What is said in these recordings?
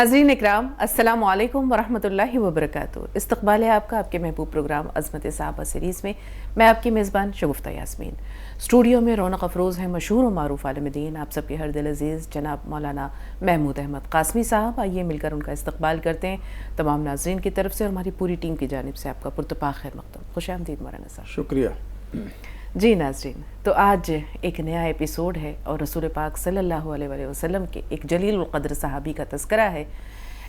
नाज़रीन इकराम, अस्सलामु अलैकुम वरहमतुल्लाहि वबरकातुहू। इस्तक़बाल है आपका आपके महबूब प्रोग्राम अज़मत सहाबा सीरीज़ में। मैं आपकी मेज़बान शगुफ्ता यास्मीन। स्टूडियो में रौनक अफरोज़ हैं मशहूर और मारूफ़ आलिम दीन, आप सबके हर दिल अज़ीज़ जनाब मौलाना महमूद अहमद क़ासमी साहब। आइए मिलकर उनका इस्तक़बाल करते हैं तमाम नाज़रीन की तरफ से और हमारी पूरी टीम की जानिब से आपका पुरतपा खैर मक़दम। खुशामदीद मौलाना साहब। शुक्रिया जी नाज़रीन, तो आज एक नया एपिसोड है और रसूल पाक सल्लल्लाहु अलैहि वसल्लम के एक जलील क़द्र सहाबी का तज़किरा है।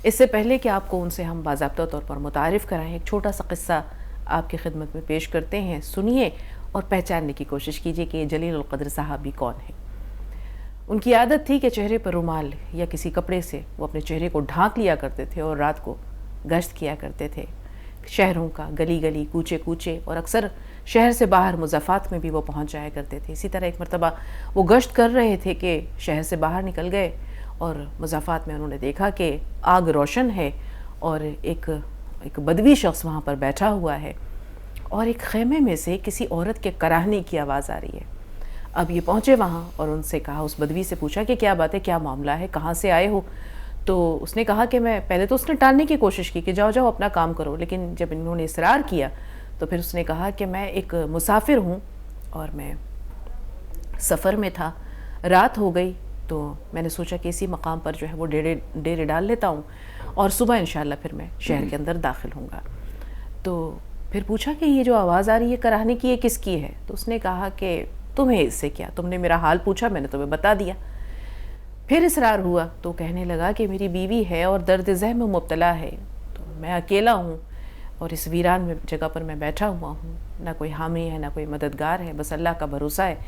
इससे पहले कि आपको उनसे हम बाज़ाब्ता तौर पर मुतारिफ़ कराएं, एक छोटा सा क़िस्सा आपकी खिदमत में पेश करते हैं। सुनिए और पहचानने की कोशिश कीजिए कि ये जलील क़द्र सहाबी कौन है। उनकी आदत थी कि चेहरे पर रुमाल या किसी कपड़े से वो अपने चेहरे को ढाँक लिया करते थे और रात को गश्त किया करते थे शहरों का, गली गली, कूचे कूचे, और अक्सर शहर से बाहर मुज़ाफ़ात में भी वो पहुंच जाया करते थे। इसी तरह एक मरतबा वो गश्त कर रहे थे कि शहर से बाहर निकल गए और मुज़ाफ़ात में उन्होंने देखा कि आग रोशन है और एक बदवी शख्स वहाँ पर बैठा हुआ है और एक ख़ैमे में से किसी औरत के कराहने की आवाज़ आ रही है। अब ये पहुँचे वहाँ और उनसे कहा, उस बदवी से पूछा कि क्या बात है, क्या मामला है, कहाँ से आए हो। तो उसने कहा कि मैं, पहले तो उसने टालने की कोशिश की कि जाओ जाओ अपना काम करो, लेकिन जब इन्होंने इसरार किया तो फिर उसने कहा कि मैं एक मुसाफिर हूँ और मैं सफ़र में था, रात हो गई तो मैंने सोचा कि इसी मकाम पर जो है वो डेरे डाल लेता हूँ और सुबह इंशाल्लाह फिर मैं शहर के अंदर दाखिल होऊंगा। तो फिर पूछा कि ये जो आवाज़ आ रही है कराहने की, ये किसकी है। तो उसने कहा कि तुम्हें इससे क्या, तुमने मेरा हाल पूछा, मैंने तुम्हें बता दिया। फिर इसरार हुआ तो कहने लगा कि मेरी बीवी है और दर्द ज़ह में मुब्तला है, तो मैं अकेला हूँ और इस वीरान में जगह पर मैं बैठा हुआ हूँ, ना कोई हामी है ना कोई मददगार है, बस अल्लाह का भरोसा है।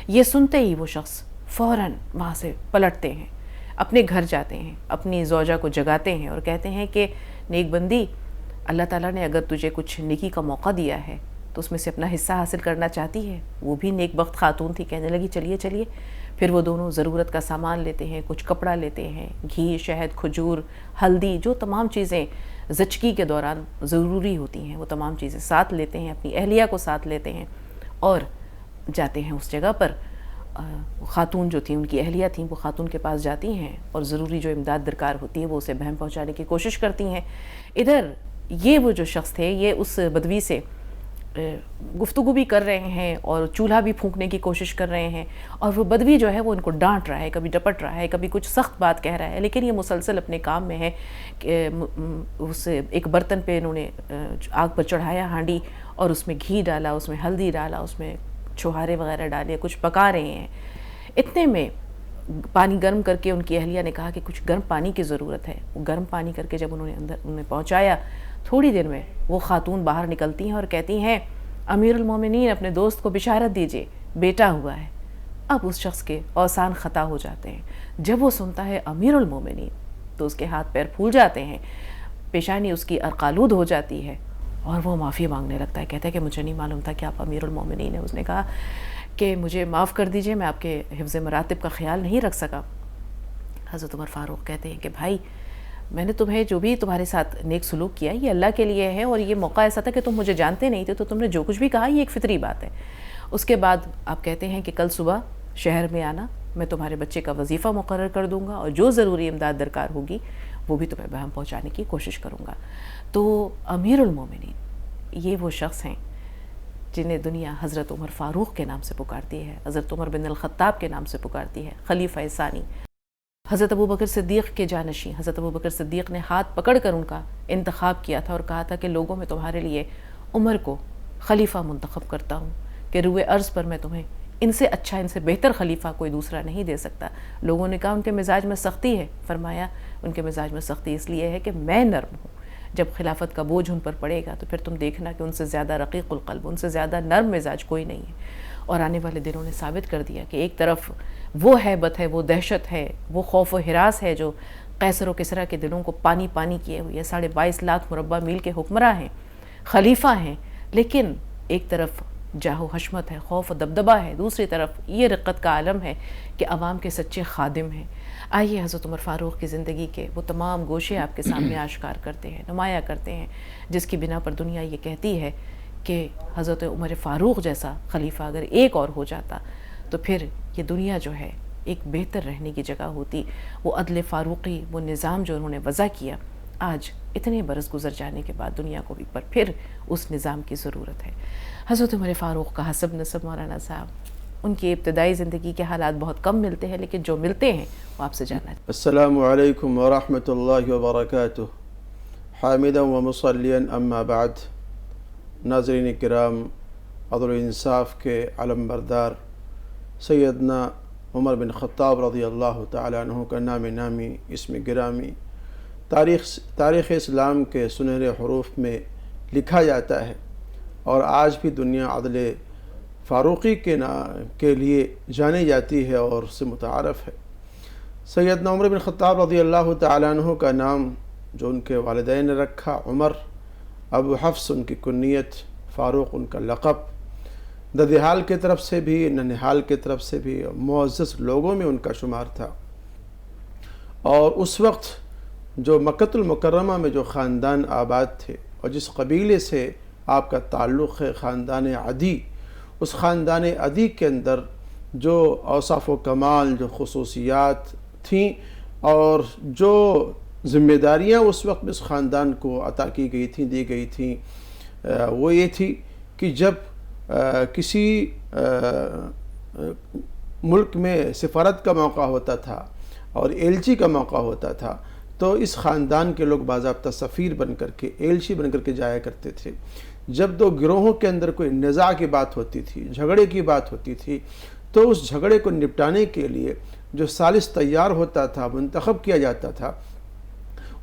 ये सुनते ही वो शख्स फ़ौरन वहाँ से पलटते हैं, अपने घर जाते हैं, अपनी ज़ौजा को जगाते हैं और कहते हैं कि नेक बंदी, अल्लाह ताला ने अगर तुझे कुछ नेकी का मौका दिया है तो उसमें से अपना हिस्सा हासिल करना चाहती है। वो भी नेक बख्त खातून थी, कहने लगी चलिए चलिए। फिर वो दोनों ज़रूरत का सामान लेते हैं, कुछ कपड़ा लेते हैं, घी, शहद, खजूर, हल्दी, जो तमाम चीज़ें ज़चकी के दौरान ज़रूरी होती हैं वो तमाम चीज़ें साथ लेते हैं, अपनी अहलिया को साथ लेते हैं और जाते हैं उस जगह पर। ख़ातून जो थी, उनकी अहलिया थी, वो ख़ातून के पास जाती हैं और ज़रूरी जो इमदाद दरकार होती है वो उसे बहम पहुँचाने की कोशिश करती हैं। इधर ये वो जो शख्स थे, ये उस बदवी से गुफ्तगू भी कर रहे हैं और चूल्हा भी फूंकने की कोशिश कर रहे हैं और वो बदवी जो है वो इनको डांट रहा है, कभी डपट रहा है, कभी कुछ सख्त बात कह रहा है, लेकिन ये मुसलसल अपने काम में है कि उस एक बर्तन पे इन्होंने आग पर चढ़ाया हांडी और उसमें घी डाला, उसमें हल्दी डाला, उसमें छुहारे वगैरह डाले, कुछ पका रहे हैं। इतने में पानी गर्म करके उनकी अहलिया ने कहा कि कुछ गर्म पानी की ज़रूरत है। वो गर्म पानी करके जब उन्हें पहुँचाया, थोड़ी देर में वो खातून बाहर निकलती हैं और कहती हैं, अमीरुल मोमिनीन, अपने दोस्त को बिशारत दीजिए, बेटा हुआ है। अब उस शख्स के औसान ख़ता हो जाते हैं। जब वो सुनता है अमीरुल मोमिनीन तो उसके हाथ पैर फूल जाते हैं, पेशानी उसकी अर्कालूद हो जाती है और वो माफ़ी मांगने लगता है। कहता है कि मुझे नहीं मालूम था कि आप अमीरुल मोमिनीन हैं। उसने कहा कि मुझे माफ़ कर दीजिए, मैं आपके हिफ्ज़ मरातिब का ख्याल नहीं रख सका। हज़रत उमर फ़ारूक कहते हैं कि भाई, मैंने तुम्हें जो भी तुम्हारे साथ नेक सलूक किया ये अल्लाह के लिए है और ये मौका ऐसा था कि तुम मुझे जानते नहीं थे, तो तुमने जो कुछ भी कहा ये एक फ़ितरी बात है। उसके बाद आप कहते हैं कि कल सुबह शहर में आना, मैं तुम्हारे बच्चे का वजीफ़ा मुकर्रर कर दूँगा और जो ज़रूरी इमदाद दरकार होगी वो भी तुम्हें बहम पहुँचाने की कोशिश करूँगा। तो अमीरुल मोमिनीन ये वो शख्स हैं जिन्हें दुनिया हज़रत उमर फ़ारूक के नाम से पुकारती है, हज़रत उमर बिन अल-ख़त्ताब के नाम से पुकारती है, खलीफ़ा सानी। हज़रत अबू बकर सिद्दीक़ के जानशी हज़रत अबू बकर सिद्दीक़ ने हाथ पकड़ कर उनका इंतखाब किया था और कहा था कि लोगों में तुम्हारे लिए उमर को खलीफ़ा मुंतखब करता हूँ कि रुए अर्ज़ पर मैं तुम्हें इनसे अच्छा, इनसे बेहतर खलीफ़ा कोई दूसरा नहीं दे सकता। लोगों ने कहा उनके मिजाज में सख्ती है। फरमाया उनके मिजाज में सख्ती इसलिए है कि मैं नर्म हूँ, जब खिलाफत का बोझ उन पर पड़ेगा तो फिर तुम देखना कि उनसे ज़्यादा रक़ीक़ुल क़ल्ब, उनसे ज़्यादा नर्म मिजाज कोई नहीं है। और आने वाले दिनों ने साबित कर दिया कि एक तरफ वो हैबत है, वो दहशत है, वो खौफ व हिरास है जो कैसर व किसरा के दिलों को पानी पानी किए हुए है। 22.5 लाख मुरब्बा मील के हुक्मरां हैं, खलीफा हैं, लेकिन एक तरफ जाहो हशमत है, खौफ व दबदबा है, दूसरी तरफ ये रिक़्क़त का आलम है कि अवाम के सच्चे खादिम हैं। आइए हज़रत उमर फ़ारूक की ज़िंदगी के वो तमाम गोशे आपके सामने आश्कार करते हैं, नुमाया करते हैं, जिसकी बिना पर दुनिया ये कहती है कि हज़रत उमर फ़ारूक जैसा खलीफा अगर एक और हो जाता तो फिर ये दुनिया जो है ایک بہتر رہنے کی جگہ ہوتی. وہ عدل فاروقی، وہ نظام جو انہوں نے وضع کیا، آج اتنے برس گزر جانے کے بعد دنیا کو بھی پر پھر اس نظام کی ضرورت ہے. حضرت عمر فاروق کا حسب نسب مولانا صاحب، ان کی ابتدائی زندگی کے حالات بہت کم ملتے ہیں، لیکن جو ملتے ہیں وہ آپ سے جاننا ہے. السلام علیکم ورحمۃ اللہ وبرکاتہ. حامدا و مصلیا اما بعد. ناظرین کرام، عدل و انصاف کے علم بردار سیدنا عمر بن خطاب رضی اللہ تعالیٰ عنہ کا نام نامی، اسم گرامی تاریخ اسلام کے سنہرے حروف میں لکھا جاتا ہے، اور آج بھی دنیا عدل فاروقی کے لیے جانی جاتی ہے اور اس سے متعارف ہے. سیدنا عمر بن خطاب رضی اللہ تعالیٰ عنہ کا نام جو ان کے والدین نے رکھا، عمر، ابو حفص ان کی کنیت، فاروق ان کا لقب، ددیحال کی طرف سے بھی ننہال کی طرف سے بھی معزز لوگوں میں ان کا شمار تھا. اور اس وقت جو مکۃ المکرمہ میں جو خاندان آباد تھے اور جس قبیلے سے آپ کا تعلق ہے، خاندان عدی، اس خاندان عدی کے اندر جو اوصاف و کمال، جو خصوصیات تھیں اور جو ذمہ داریاں اس وقت اس خاندان کو عطا کی گئی تھیں، دی گئی تھیں، وہ یہ تھی کہ جب کسی ملک میں سفارت کا موقع ہوتا تھا اور ایلچی کا موقع ہوتا تھا تو اس خاندان کے لوگ باضابطہ سفیر بن کر کے، ایلچی بن کر کے جایا کرتے تھے. جب دو گروہوں کے اندر کوئی نزاع کی بات ہوتی تھی، جھگڑے کی بات ہوتی تھی، تو اس جھگڑے کو نپٹانے کے لیے جو ثالث تیار ہوتا تھا، منتخب کیا جاتا تھا،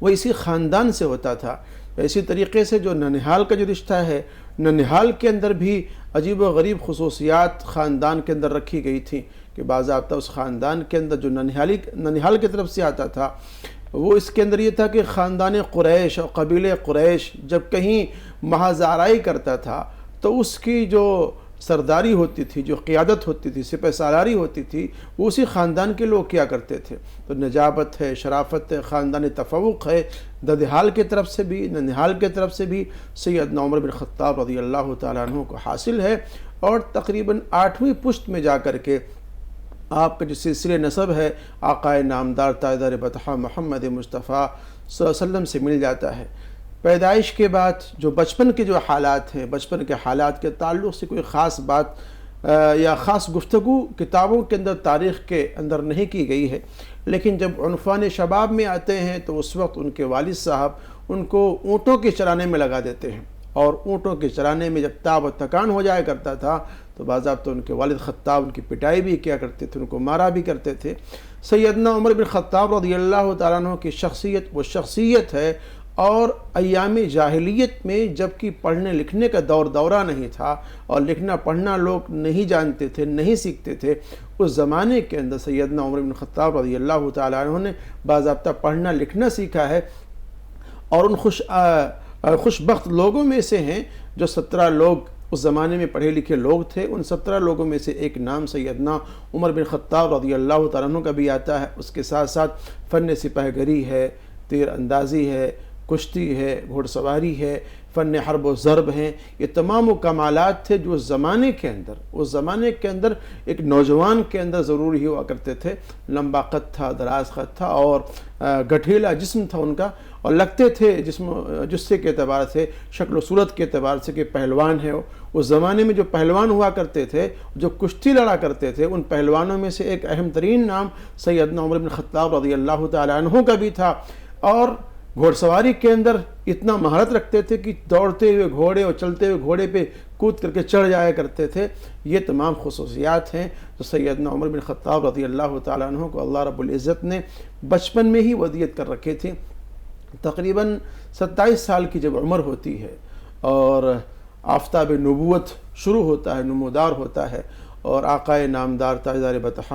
وہ اسی خاندان سے ہوتا تھا. اسی طریقے سے جو ننہال کا جو رشتہ ہے، ننہال کے اندر بھی عجیب و غریب خصوصیات خاندان کے اندر رکھی گئی تھیں کہ باضابطہ اس خاندان کے اندر جو ننہال کی طرف سے آتا تھا، وہ اس کے اندر یہ تھا کہ خاندان قریش اور قبیلے قریش جب کہیں محاذ آرائی کرتا تھا تو اس کی جو سرداری ہوتی تھی، جو قیادت ہوتی تھی، سپہ سالاری ہوتی تھی، وہ اسی خاندان کے لوگ کیا کرتے تھے. تو نجابت ہے، شرافت ہے، خاندان تفوق ہے، ددیحال کی طرف سے بھی ننہال کی طرف سے بھی سیدنا عمر بن خطاب رضی اللہ تعالیٰ عنہ کو حاصل ہے. اور تقریباً 8ویں پشت میں جا کر کے آپ کا جو سلسلہ نسب ہے آقائے نامدار تاجدار بطحہ محمد مصطفیٰ صلی اللہ علیہ وسلم سے مل جاتا ہے. پیدائش کے بعد جو بچپن کے جو حالات ہیں، بچپن کے حالات کے تعلق سے کوئی خاص بات یا خاص گفتگو کتابوں کے اندر، تاریخ کے اندر نہیں کی گئی ہے. لیکن جب عنفان شباب میں آتے ہیں تو اس وقت ان کے والد صاحب ان کو اونٹوں کے چرانے میں لگا دیتے ہیں، اور اونٹوں کے چرانے میں جب تعب و تکان ہو جایا کرتا تھا تو باضابطہ ان کے والد خطاب ان کی پٹائی بھی کیا کرتے تھے، ان کو مارا بھی کرتے تھے. سیدنا عمر بن خطاب رضی اللہ تعالیٰ عنہ کی شخصیت وہ شخصیت ہے، اور ایام جاہلیت میں جب کہ پڑھنے لکھنے کا دورہ نہیں تھا اور لکھنا پڑھنا لوگ نہیں جانتے تھے، نہیں سیکھتے تھے، اس زمانے کے اندر سیدنا عمر بن خطاب رضی اللہ تعالیٰ عنہ نے باضابطہ پڑھنا لکھنا سیکھا ہے. اور ان خوش بخت لوگوں میں سے ہیں جو 17 لوگ اس زمانے میں پڑھے لکھے لوگ تھے. ان 17 لوگوں میں سے ایک نام سیدنا عمر بن خطاب رضی اللہ تعالیٰ عنہ کا بھی آتا ہے. اس کے ساتھ ساتھ فن سپاہ گری ہے، تیر اندازی ہے، کشتی ہے، گھوڑ سواری ہے، فن حرب و ضرب ہیں. یہ تمام وہ کمالات تھے جو اس زمانے کے اندر ایک نوجوان کے اندر ضروری ہوا کرتے تھے. لمبا قد تھا، دراز قد تھا اور گٹھیلا جسم تھا ان کا، اور لگتے تھے جسے کے اعتبار سے، شکل و صورت کے اعتبار سے کہ پہلوان ہے. اس زمانے میں جو پہلوان ہوا کرتے تھے، جو کشتی لڑا کرتے تھے، ان پہلوانوں میں سے ایک اہم ترین نام سیدنا عمر بن خطاب رضی اللہ تعالیٰ عنہ کا بھی تھا. اور گھوڑ سواری کے اندر اتنا مہارت رکھتے تھے کہ دوڑتے ہوئے گھوڑے اور چلتے ہوئے گھوڑے پہ کود کر کے چڑھ جایا کرتے تھے. یہ تمام خصوصیات ہیں جو سیدنا عمر بن خطاب رضی اللہ تعالیٰ عنہ کو اللہ رب العزت نے بچپن میں ہی ودیت کر رکھے تھے. تقریباً 27 سال کی جب عمر ہوتی ہے اور آفتاب نبوت شروع ہوتا ہے، نمودار ہوتا ہے، اور آقائے نامدار تاجدار بطحہ